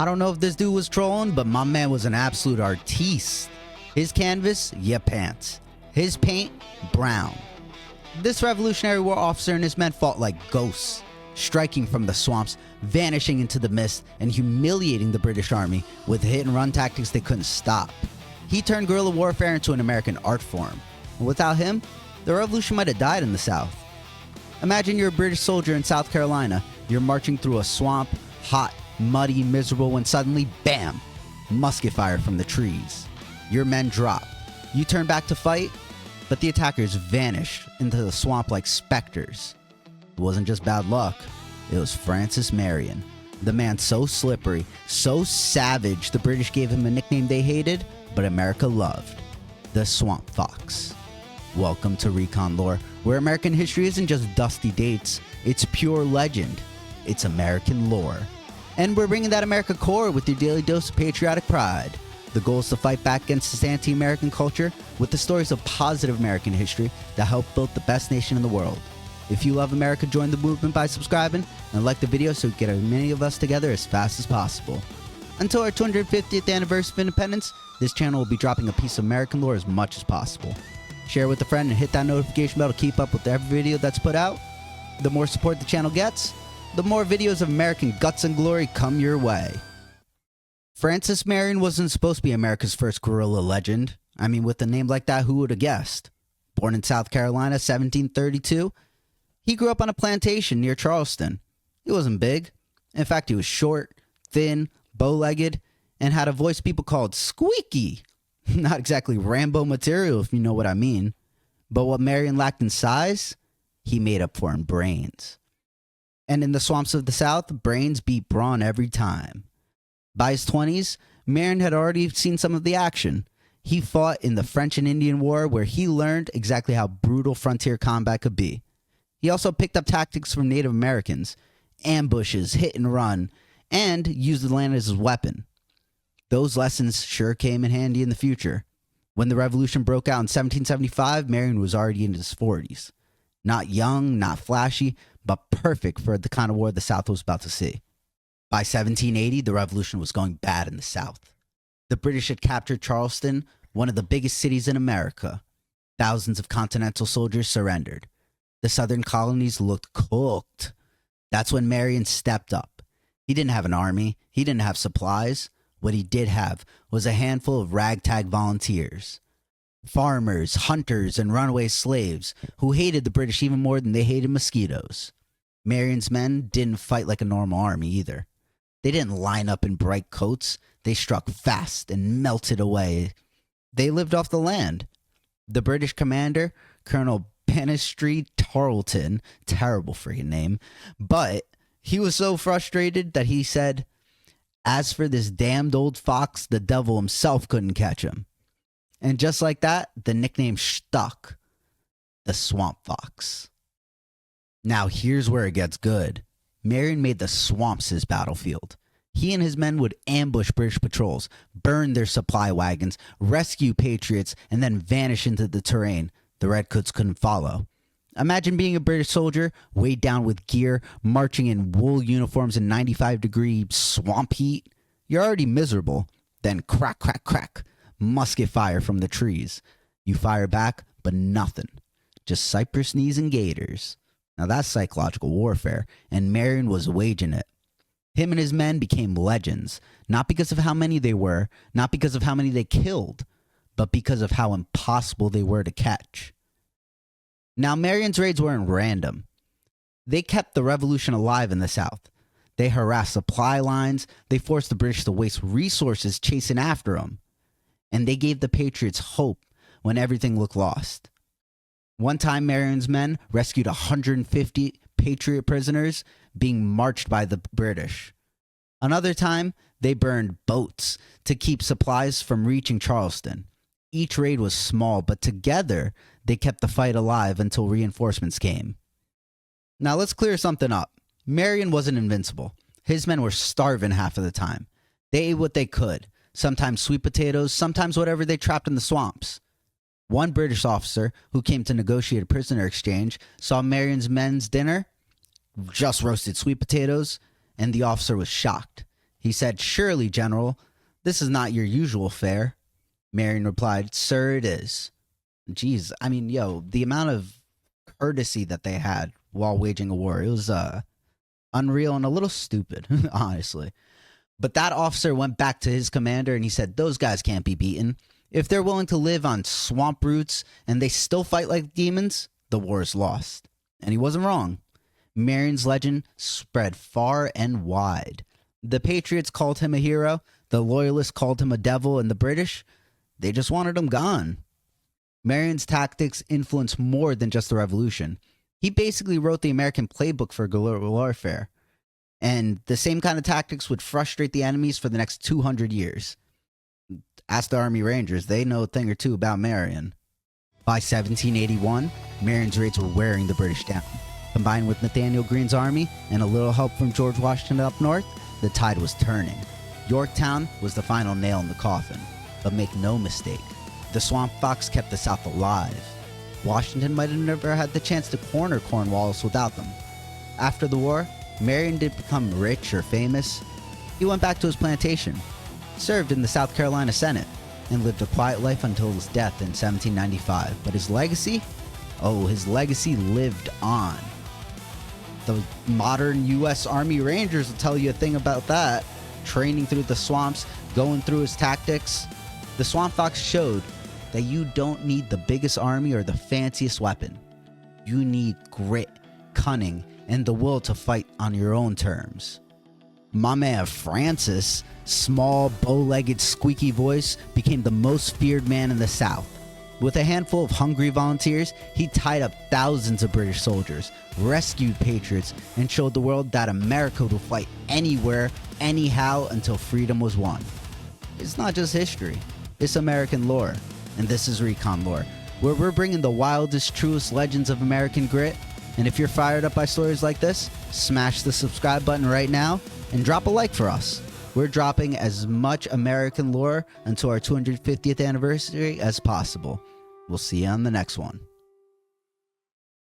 I don't know if this dude was trolling, but my man was an absolute artiste. His canvas, ya pants. His paint, brown. This Revolutionary War officer and his men fought like ghosts, striking from the swamps, vanishing into the mist, and humiliating the British army with hit-and-run tactics they couldn't stop. He turned guerrilla warfare into an American art form. And without him, the revolution might have died in the South. Imagine you're a British soldier in South Carolina. You're marching through a swamp, hot, muddy, miserable, when suddenly, bam, musket fire from the trees. Your men drop. You turn back to fight, but the attackers vanish into the swamp like specters. It wasn't just bad luck. It was Francis Marion, the man so slippery, so savage, the British gave him a nickname they hated, but America loved: the Swamp Fox. Welcome to Recon Lore, where American history isn't just dusty dates, it's pure legend. It's American lore. And we're bringing that America core with your daily dose of patriotic pride. The goal is to fight back against this anti-American culture with the stories of positive American history that helped build the best nation in the world. If you love America, join the movement by subscribing and like the video so we get as many of us together as fast as possible. Until our 250th anniversary of independence, this channel will be dropping a piece of American lore as much as possible. Share with a friend and hit that notification bell to keep up with every video that's put out. The more support the channel gets, the more videos of American guts and glory come your way. Francis Marion wasn't supposed to be America's first guerrilla legend. I mean, with a name like that, who would have guessed? Born in South Carolina, 1732, he grew up on a plantation near Charleston. He wasn't big. In fact, he was short, thin, bow-legged, and had a voice people called squeaky. Not exactly Rambo material, if you know what I mean. But what Marion lacked in size, he made up for in brains. And in the swamps of the South, brains beat brawn every time. By his 20s, Marion had already seen some of the action. He fought in the French and Indian War, where he learned exactly how brutal frontier combat could be. He also picked up tactics from Native Americans, ambushes, hit and run, and used the land as his weapon. Those lessons sure came in handy in the future. When the revolution broke out in 1775, Marion was already in his 40s. Not young, not flashy, but perfect for the kind of war the South was about to see. By 1780, the revolution was going bad in the South. The British had captured Charleston, one of the biggest cities in America. Thousands of Continental soldiers surrendered. The southern colonies looked cooked. That's when Marion stepped up. He didn't have an army. He didn't have supplies. What he did have was a handful of ragtag volunteers. Farmers, hunters, and runaway slaves who hated the British even more than they hated mosquitoes. Marion's men didn't fight like a normal army either. They didn't line up in bright coats. They struck fast and melted away. They lived off the land. The British commander, Colonel Banastre Tarleton, terrible freaking name, but he was so frustrated that he said, "As for this damned old fox, the devil himself couldn't catch him." And just like that, the nickname stuck. The Swamp Fox. Now here's where it gets good. Marion made the swamps his battlefield. He and his men would ambush British patrols, burn their supply wagons, rescue patriots, and then vanish into the terrain the redcoats couldn't follow. Imagine being a British soldier, weighed down with gear, marching in wool uniforms in 95-degree swamp heat. You're already miserable. Then crack, crack, crack. Musket fire from the trees. You fire back, but nothing. Just cypress knees and gators. Now that's psychological warfare, and Marion was waging it. Him and his men became legends, not because of how many they were, not because of how many they killed, but because of how impossible they were to catch. Now, Marion's raids weren't random. They kept the revolution alive in the South. They harassed supply lines, they forced the British to waste resources chasing after them, and they gave the Patriots hope when everything looked lost. One time, Marion's men rescued 150 Patriot prisoners being marched by the British. Another time, they burned boats to keep supplies from reaching Charleston. Each raid was small, but together, they kept the fight alive until reinforcements came. Now let's clear something up. Marion wasn't invincible. His men were starving half of the time. They ate what they could, sometimes sweet potatoes, sometimes whatever they trapped in the swamps. One British officer who came to negotiate a prisoner exchange saw Marion's men's dinner, just roasted sweet potatoes, and the officer was shocked. He said, "Surely, General, this is not your usual fare." Marion replied, "Sir, it is." Jeez, I mean, yo, the amount of courtesy that they had while waging a war, it was unreal and a little stupid, honestly. But that officer went back to his commander and he said, "Those guys can't be beaten. If they're willing to live on swamp roots and they still fight like demons, the war is lost." And he wasn't wrong. Marion's legend spread far and wide. The Patriots called him a hero, the Loyalists called him a devil, and the British, they just wanted him gone. Marion's tactics influenced more than just the revolution. He basically wrote the American playbook for guerrilla warfare. And the same kind of tactics would frustrate the enemies for the next 200 years. Ask the Army Rangers, they know a thing or two about Marion. By 1781, Marion's raids were wearing the British down. Combined with Nathaniel Greene's army and a little help from George Washington up north, the tide was turning. Yorktown was the final nail in the coffin. But make no mistake, the Swamp Fox kept the South alive. Washington might have never had the chance to corner Cornwallis without them. After the war, Marion didn't become rich or famous. He went back to his plantation, served in the South Carolina Senate, and lived a quiet life until his death in 1795. But his legacy? Oh, his legacy lived on. The modern U.S. Army Rangers will tell you a thing about that. Training through the swamps, going through his tactics. The Swamp Fox showed that you don't need the biggest army or the fanciest weapon. You need grit, cunning, and the will to fight on your own terms. My man Francis, small, bow-legged, squeaky voice, became the most feared man in the South. With a handful of hungry volunteers, he tied up thousands of British soldiers, rescued patriots, and showed the world that America would fight anywhere, anyhow, until freedom was won. It's not just history, it's American lore. And this is Recon Lore, where we're bringing the wildest, truest legends of American grit. And if you're fired up by stories like this, smash the subscribe button right now and drop a like for us. We're dropping as much American lore until our 250th anniversary as possible. We'll see you on the next one.